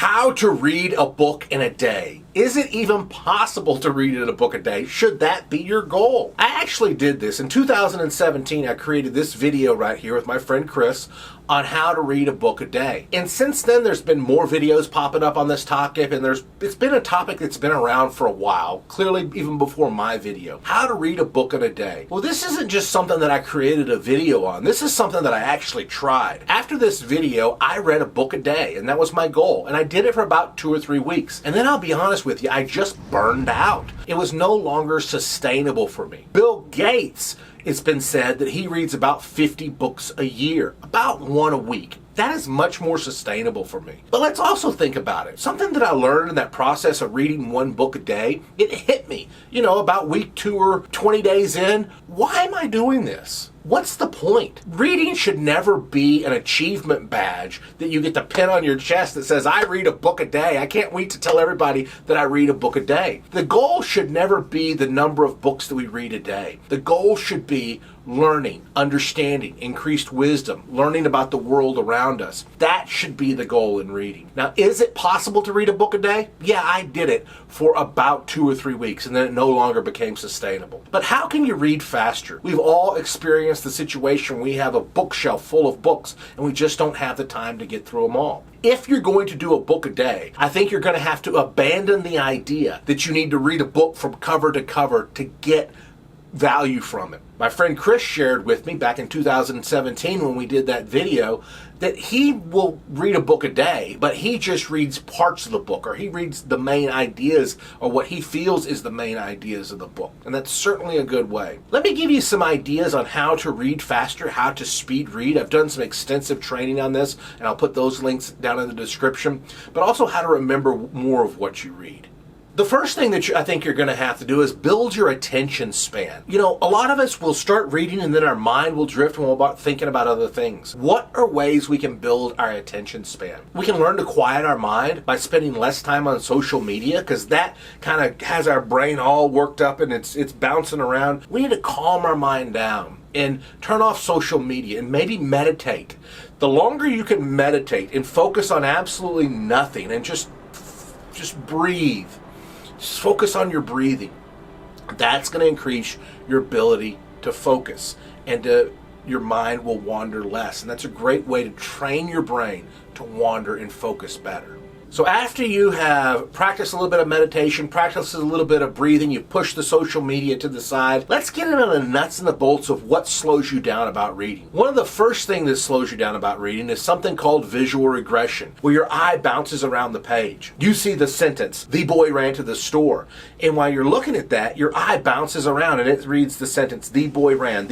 How to read a book in a day. Is it even possible to read in a book a day? Should that be your goal? I actually did this. In 2017, I created this video right here with my friend Chris on how to read a book a day. And since then, there's been more videos popping up on this topic, and it's been a topic that's been around for a while, clearly even before my video. How to read a book in a day. Well, this isn't just something that I created a video on. This is something that I actually tried. After this video, I read a book a day, and that was my goal. And I did it for about 2 or 3 weeks. And then I'll be honest with you, I just burned out. It was no longer sustainable for me. Bill Gates, it's been said that he reads about 50 books a year, about 1 a week. That is much more sustainable for me. But let's also think about it. Something that I learned in that process of reading 1 book a day, it hit me, about week 2 or 20 days in. Why am I doing this? What's the point? Reading should never be an achievement badge that you get to pin on your chest that says, I read a book a day. I can't wait to tell everybody that I read a book a day. The goal should never be the number of books that we read a day. The goal should be learning, understanding, increased wisdom, learning about the world around us. That should be the goal in reading. Now, is it possible to read a book a day? Yeah, I did it for about 2 or 3 weeks, and then it no longer became sustainable. But how can you read faster? We've all experienced the situation where we have a bookshelf full of books, and we just don't have the time to get through them all. If you're going to do a book a day, I think you're going to have to abandon the idea that you need to read a book from cover to cover to get value from it. My friend Chris shared with me back in 2017 when we did that video that he will read a book a day, but he just reads parts of the book, or he reads the main ideas, or what he feels is the main ideas of the book. And that's certainly a good way. Let me give you some ideas on how to read faster, how to speed read. I've done some extensive training on this, and I'll put those links down in the description, but also how to remember more of what you read. The first thing that I think you're going to have to do is build your attention span. A lot of us will start reading and then our mind will drift and we'll start thinking about other things. What are ways we can build our attention span? We can learn to quiet our mind by spending less time on social media, because that kind of has our brain all worked up and it's bouncing around. We need to calm our mind down and turn off social media and maybe meditate. The longer you can meditate and focus on absolutely nothing and just breathe. Just focus on your breathing. That's going to increase your ability to focus, and your mind will wander less. And that's a great way to train your brain to wander and focus better. So after you have practiced a little bit of meditation, practiced a little bit of breathing, you push the social media to the side, let's get into the nuts and the bolts of what slows you down about reading. One of the first things that slows you down about reading is something called visual regression, where your eye bounces around the page. You see the sentence, "The boy ran to the store." And while you're looking at that, your eye bounces around and it reads the sentence, "The boy ran to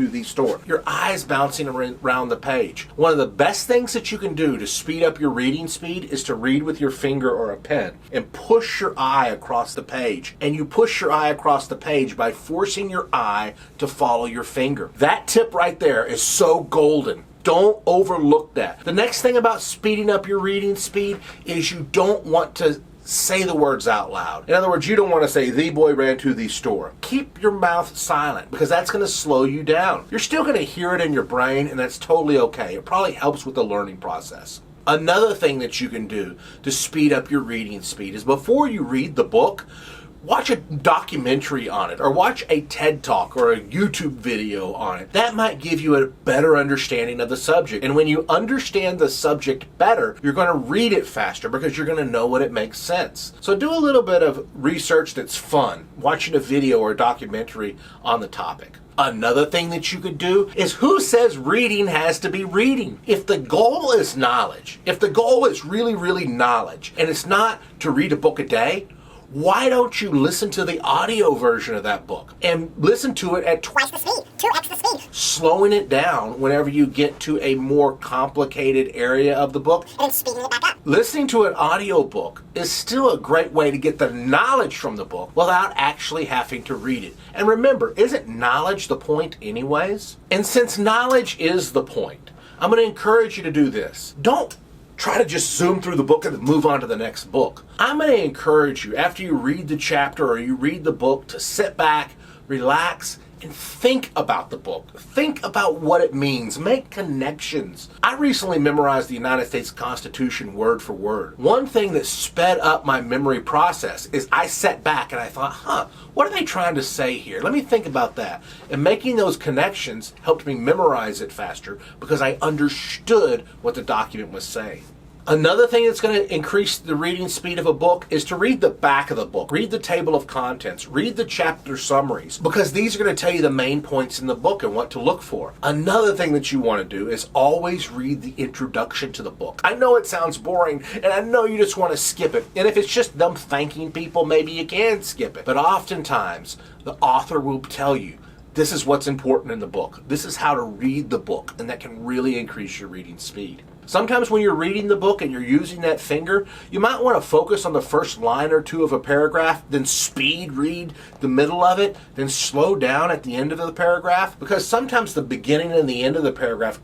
the store." Your eye's bouncing around the page. One of the best things that you can do to speed up your reading speed is to read with your finger or a pen and push your eye across the page. And you push your eye across the page by forcing your eye to follow your finger. That tip right there is so golden. Don't overlook that. The next thing about speeding up your reading speed is you don't want to say the words out loud. In other words, you don't want to say, "The boy ran to the store." Keep your mouth silent, because that's going to slow you down. You're still going to hear it in your brain, and that's totally okay. It probably helps with the learning process. Another thing that you can do to speed up your reading speed is before you read the book, watch a documentary on it, or watch a TED Talk or a YouTube video on it. That might give you a better understanding of the subject. And when you understand the subject better, you're going to read it faster because you're going to know what it makes sense. So do a little bit of research that's fun, watching a video or a documentary on the topic. Another thing that you could do is, who says reading has to be reading? If the goal is knowledge, if the goal is really, really knowledge, and it's not to read a book a day, why don't you listen to the audio version of that book and listen to it at twice the speed, 2x the speed, slowing it down whenever you get to a more complicated area of the book and speeding it back up. Listening to an audio book is still a great way to get the knowledge from the book without actually having to read it. And remember, isn't knowledge the point anyways? And since knowledge is the point, I'm going to encourage you to do this. Don't try to just zoom through the book and then move on to the next book. I'm going to encourage you, after you read the chapter or you read the book, to sit back, relax, and think about the book. Think about what it means. Make connections. I recently memorized the United States Constitution word for word. One thing that sped up my memory process is I sat back and I thought, what are they trying to say here? Let me think about that. And making those connections helped me memorize it faster because I understood what the document was saying. Another thing that's going to increase the reading speed of a book is to read the back of the book. Read the table of contents. Read the chapter summaries, because these are going to tell you the main points in the book and what to look for. Another thing that you want to do is always read the introduction to the book. I know it sounds boring, and I know you just want to skip it. And if it's just them thanking people, maybe you can skip it. But oftentimes, the author will tell you, this is what's important in the book. This is how to read the book, and that can really increase your reading speed. Sometimes when you're reading the book and you're using that finger, you might want to focus on the first line or two of a paragraph, then speed read the middle of it, then slow down at the end of the paragraph, because sometimes the beginning and the end of the paragraph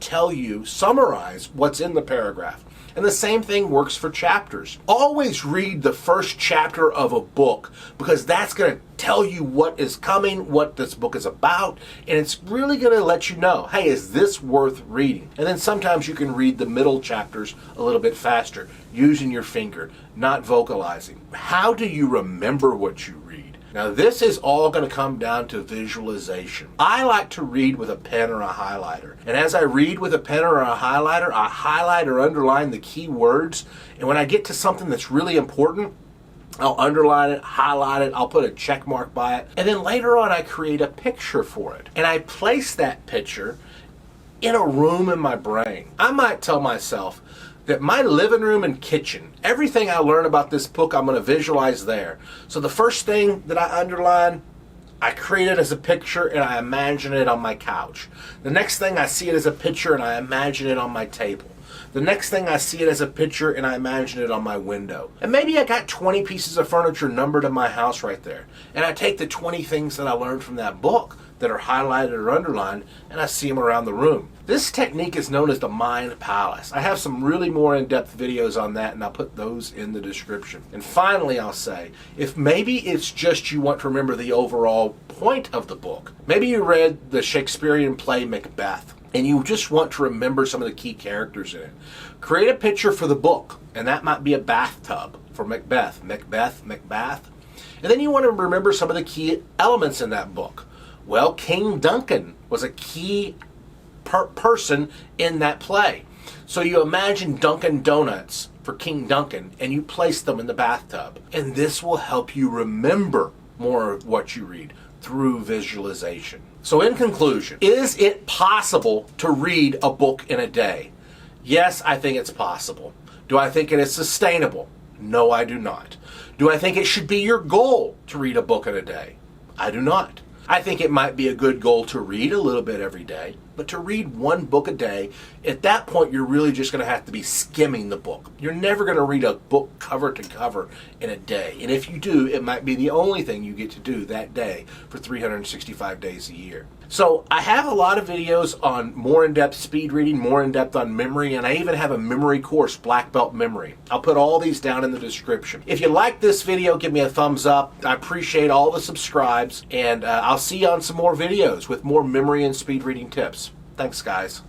summarize what's in the paragraph. And the same thing works for chapters. Always read the first chapter of a book, because that's going to tell you what is coming, what this book is about, and it's really going to let you know, hey, is this worth reading? And then sometimes you can read the middle chapters a little bit faster, using your finger, not vocalizing. How do you remember what you read? Now, this is all going to come down to visualization. I like to read with a pen or a highlighter. And as I read with a pen or a highlighter, I highlight or underline the key words. And when I get to something that's really important, I'll underline it, highlight it, I'll put a check mark by it. And then later on, I create a picture for it. And I place that picture in a room in my brain. I might tell myself that my living room and kitchen, everything I learn about this book, I'm going to visualize there. So the first thing that I underline, I create it as a picture and I imagine it on my couch. The next thing, I see it as a picture and I imagine it on my table. The next thing, I see it as a picture and I imagine it on my window. And maybe I got 20 pieces of furniture numbered in my house right there. And I take the 20 things that I learned from that book that are highlighted or underlined, and I see them around the room. This technique is known as the Mind Palace. I have some really more in-depth videos on that, and I'll put those in the description. And finally, I'll say, if maybe it's just you want to remember the overall point of the book, maybe you read the Shakespearean play Macbeth, and you just want to remember some of the key characters in it. Create a picture for the book, and that might be a bathtub for Macbeth. Macbeth, Macbeth. And then you want to remember some of the key elements in that book. Well, King Duncan was a key person in that play. So you imagine Dunkin' Donuts for King Duncan, and you place them in the bathtub. And this will help you remember more of what you read through visualization. So in conclusion, is it possible to read a book in a day? Yes, I think it's possible. Do I think it is sustainable? No, I do not. Do I think it should be your goal to read a book in a day? I do not. I think it might be a good goal to read a little bit every day, but to read one book a day, at that point you're really just going to have to be skimming the book. You're never going to read a book cover to cover in a day. And if you do, it might be the only thing you get to do that day for 365 days a year. So I have a lot of videos on more in-depth speed reading, more in-depth on memory, and I even have a memory course, Black Belt Memory. I'll put all these down in the description. If you like this video, give me a thumbs up. I appreciate all the subscribes, and I'll see you on some more videos with more memory and speed reading tips. Thanks, guys.